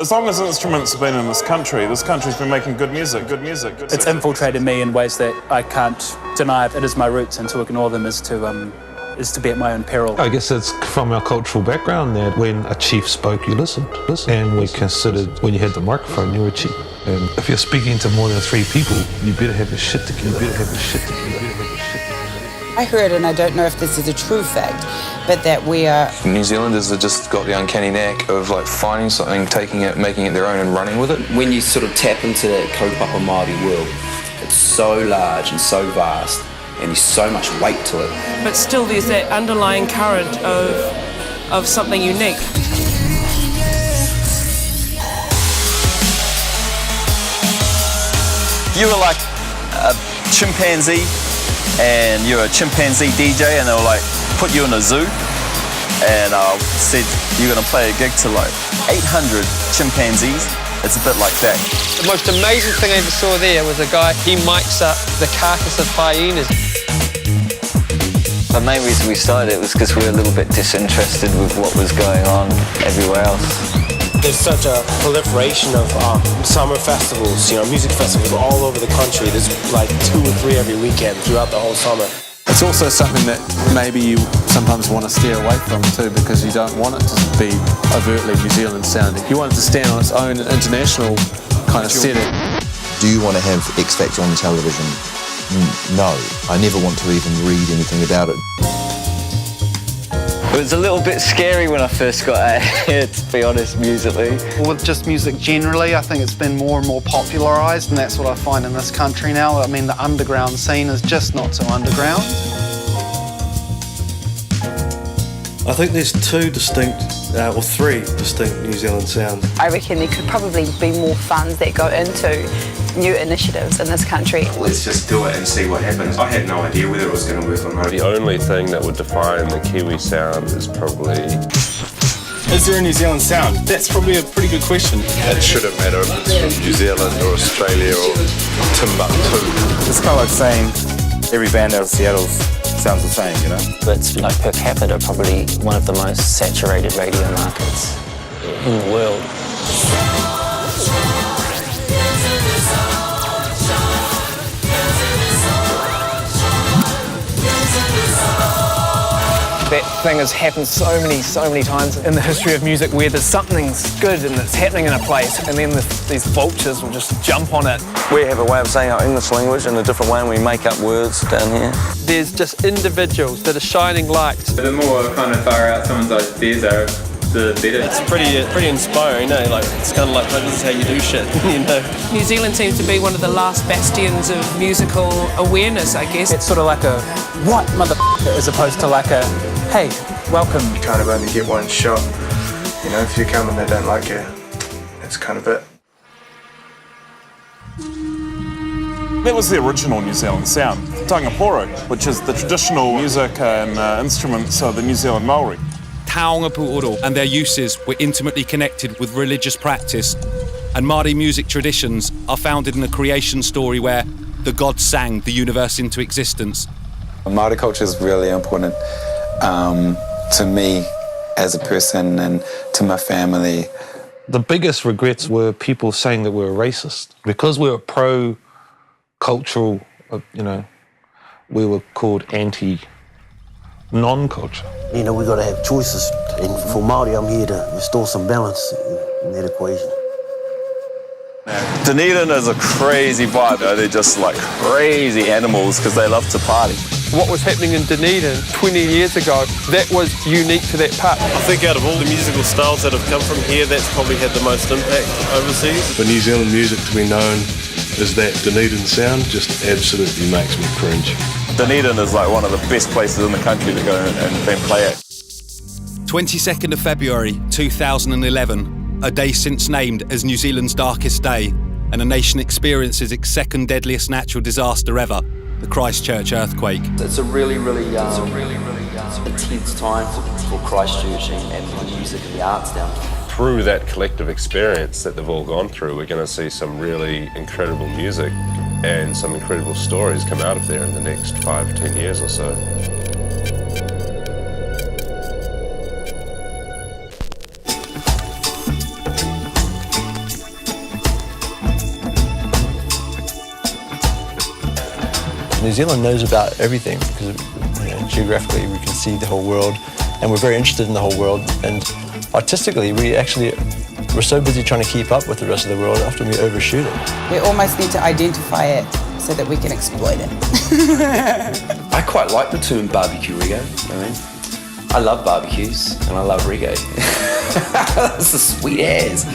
As long as instruments have been in this country's been making good music. It's infiltrated me in ways that I can't deny. It is my roots, and to ignore them is to be at my own peril. I guess it's from our cultural background that when a chief spoke, you listened. And we considered when you had the microphone, you were a chief. And if you're speaking to more than 3 people, you better have your shit together. I heard, and I don't know if this is a true fact, but that we are... New Zealanders have just got the uncanny knack of like finding something, taking it, making it their own and running with it. When you sort of tap into that kaupapa Māori world, it's so large and so vast, and there's so much weight to it. But still there's that underlying current of something unique. You were like a chimpanzee and you're a chimpanzee DJ and they'll like put you in a zoo and said you're gonna play a gig to like 800 chimpanzees. It's a bit like that. The most amazing thing I ever saw there was a guy, he mics up the carcass of hyenas. The main reason we started it was because we were a little bit disinterested with what was going on everywhere else. There's such a proliferation of summer festivals, music festivals all over the country. There's like 2 or 3 every weekend throughout the whole summer. It's also something that maybe you sometimes want to steer away from too, because you don't want it to be overtly New Zealand sounding. You want it to stand on its own international kind of setting. Do you want to have X Factor on television? No, I never want to even read anything about it. It was a little bit scary when I first got out here, to be honest, musically. With just music generally, I think it's been more and more popularised, and that's what I find in this country now. I mean, the underground scene is just not so underground. I think there's 2 distinct, or 3 distinct New Zealand sounds. I reckon there could probably be more funds that go into new initiatives in this country. Let's just do it and see what happens. I had no idea whether it was going to work or not. The only thing that would define the Kiwi sound is probably... Is there a New Zealand sound? That's probably a pretty good question. It shouldn't matter if it's from New Zealand or Australia or Timbuktu. It's kind of like saying every band out of Seattle sounds the same, It's like per capita probably one of the most saturated radio markets in the world. That thing has happened so many times in the history of music where there's something's good and it's happening in a place and then these vultures will just jump on it. We have a way of saying our English language in a different way and we make up words down here. There's just individuals that are shining lights. The more kind of far out someone's ideas are, the better. It's pretty inspiring, Like, it's kind of like, this is how you do shit, New Zealand seems to be one of the last bastions of musical awareness, I guess. It's sort of like a, what, motherfucker, as opposed to like a, hey, welcome. You kind of only get one shot. If you come and they don't like you, that's kind of it. That was the original New Zealand sound, tangaporo, which is the traditional music and instruments of the New Zealand Maori. Taonga Pu'oro and their uses were intimately connected with religious practice, and Māori music traditions are founded in a creation story where the gods sang the universe into existence. Māori culture is really important to me as a person and to my family. The biggest regrets were people saying that we were racist. Because we were pro-cultural, we were called anti-non-culture. We've got to have choices, and for Māori, I'm here to restore some balance in that equation. Dunedin is a crazy vibe. They're just like crazy animals because they love to party. What was happening in Dunedin 20 years ago, that was unique to that part. I think out of all the musical styles that have come from here, that's probably had the most impact overseas. For New Zealand music to be known as that Dunedin sound just absolutely makes me cringe. Dunedin is like one of the best places in the country to go and play at. 22nd of February 2011, a day since named as New Zealand's darkest day, and a nation experiences its second deadliest natural disaster ever, the Christchurch earthquake. It's a really intense time for Christchurch and the music and the arts down here. Through that collective experience that they've all gone through, we're going to see some really incredible music and some incredible stories come out of there in the next 5-10 years or so. New Zealand knows about everything because geographically we can see the whole world, and we're very interested in the whole world. And artistically, we're so busy trying to keep up with the rest of the world, often we overshoot it. We almost need to identify it so that we can exploit it. I quite like the term barbecue reggae. I love barbecues and I love reggae. That's the sweet as.